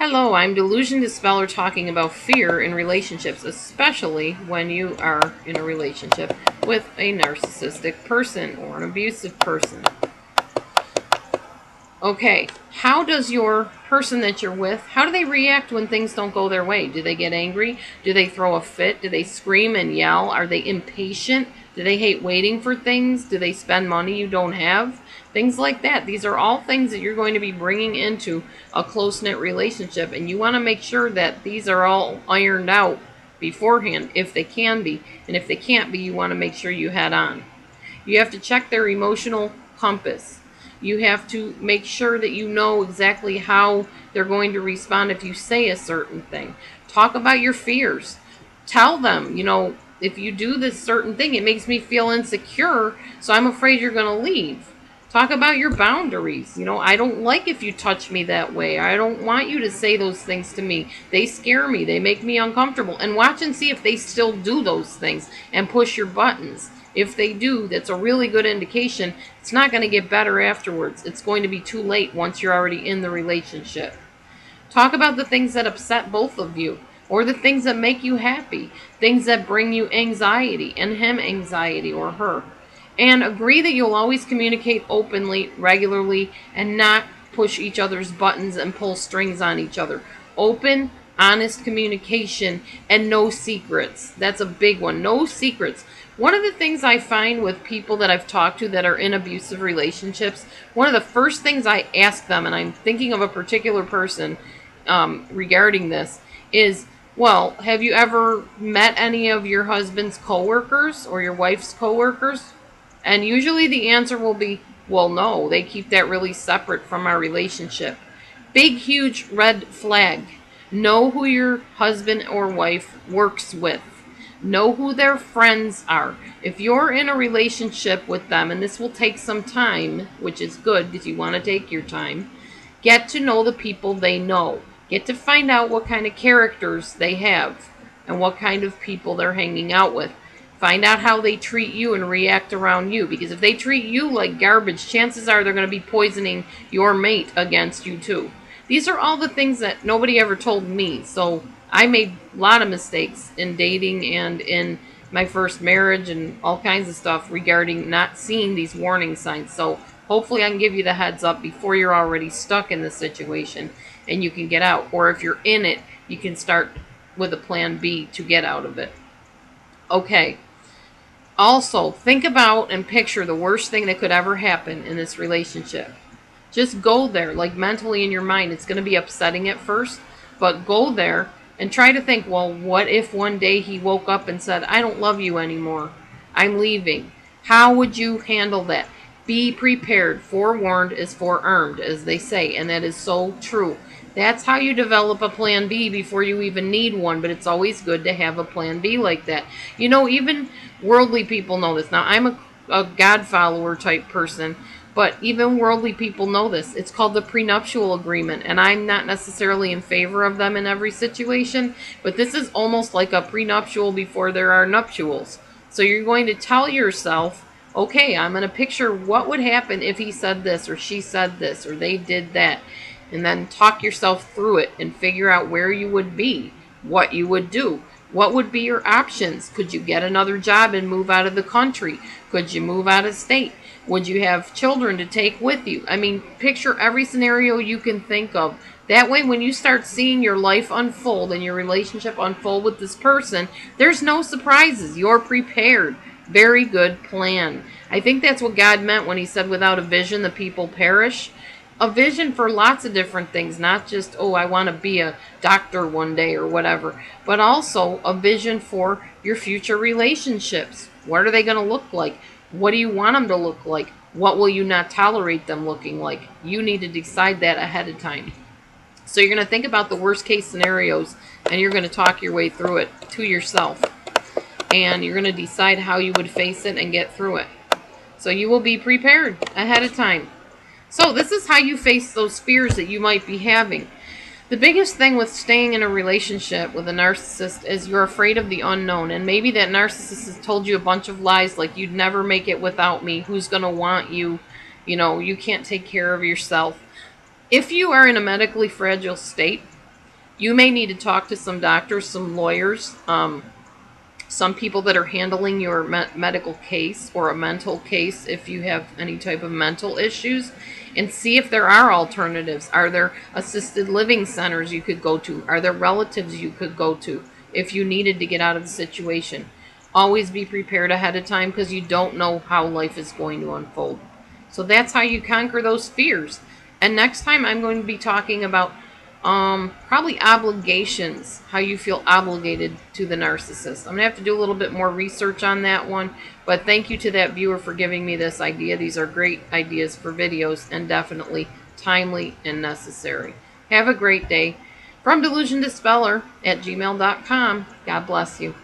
Hello, I'm DelusionDispeller talking about fear in relationships, especially when you are in a relationship with a narcissistic person or an abusive person. Okay, how does your person that you're with, how do they react when things don't go their way? Do they get angry? Do they throw a fit? Do they scream and yell? Are they impatient? Do they hate waiting for things? Do they spend money you don't have? Things like that. These are all things that you're going to be bringing into a close-knit relationship, and you want to make sure that these are all ironed out beforehand if they can be, and if they can't be, you want to make sure you head on. You have to check their emotional compass. You have to make sure that you know exactly how they're going to respond if you say a certain thing. Talk about your fears. Tell them, if you do this certain thing, it makes me feel insecure, so I'm afraid you're going to leave. Talk about your boundaries. I don't like if you touch me that way. I don't want you to say those things to me. They scare me. They make me uncomfortable. And watch and see if they still do those things and push your buttons. If they do, that's a really good indication. It's not going to get better afterwards. It's going to be too late once you're already in the relationship. Talk about the things that upset both of you, or the things that make you happy, things that bring you anxiety, and him anxiety or her. And agree that you'll always communicate openly, regularly, and not push each other's buttons and pull strings on each other. Open, honest communication, and no secrets. That's a big one. No secrets. One of the things I find with people that I've talked to that are in abusive relationships, one of the first things I ask them, and I'm thinking of a particular person regarding this, is, well, have you ever met any of your husband's coworkers or your wife's coworkers? And usually the answer will be, well, no, they keep that really separate from our relationship. Big, huge red flag. Know who your husband or wife works with. Know who their friends are. If you're in a relationship with them, and this will take some time, which is good because you want to take your time, get to know the people they know. Get to find out what kind of characters they have and what kind of people they're hanging out with. Find out how they treat you and react around you, because if they treat you like garbage, chances are they're going to be poisoning your mate against you too. These are all the things that nobody ever told me, so I made a lot of mistakes in dating and in my first marriage and all kinds of stuff regarding not seeing these warning signs. So hopefully I can give you the heads up before you're already stuck in the situation and you can get out. Or if you're in it, you can start with a plan B to get out of it. Okay. Also, think about and picture the worst thing that could ever happen in this relationship. Just go there, like mentally in your mind. It's going to be upsetting at first, but go there and try to think, well, what if one day he woke up and said, I don't love you anymore. I'm leaving. How would you handle that? Be prepared. Forewarned is forearmed, as they say, and that is so true. That's how you develop a plan B before you even need one, but it's always good to have a plan B like that. Even worldly people know this. Now, I'm a God follower type person, but even worldly people know this. It's called the prenuptial agreement, and I'm not necessarily in favor of them in every situation, but this is almost like a prenuptial before there are nuptials. So you're going to tell yourself, okay, I'm going to picture what would happen if he said this, or she said this, or they did that. And then talk yourself through it and figure out where you would be, what you would do. What would be your options? Could you get another job and move out of the country? Could you move out of state? Would you have children to take with you? I mean, picture every scenario you can think of. That way, when you start seeing your life unfold and your relationship unfold with this person, there's no surprises. You're prepared. Very good plan. I think that's what God meant when he said, without a vision, the people perish. A vision for lots of different things, not just, oh, I want to be a doctor one day or whatever, but also a vision for your future relationships. What are they going to look like? What do you want them to look like? What will you not tolerate them looking like? You need to decide that ahead of time. So you're going to think about the worst case scenarios, and you're going to talk your way through it to yourself. And you're going to decide how you would face it and get through it. So you will be prepared ahead of time. So this is how you face those fears that you might be having. The biggest thing with staying in a relationship with a narcissist is you're afraid of the unknown. And maybe that narcissist has told you a bunch of lies, like you'd never make it without me. Who's going to want you? You can't take care of yourself. If you are in a medically fragile state, You may need to talk to some doctors, some lawyers, some people that are handling your medical case or a mental case if you have any type of mental issues, and see if there are alternatives. Are there assisted living centers you could go to? Are there relatives you could go to if you needed to get out of the situation? Always be prepared ahead of time, because you don't know how life is going to unfold. So that's how you conquer those fears. And next time I'm going to be talking about probably obligations, how you feel obligated to the narcissist. I'm going to have to do a little bit more research on that one, but thank you to that viewer for giving me this idea. These are great ideas for videos, and definitely timely and necessary. Have a great day. From DelusionDispeller at gmail.com. God bless you.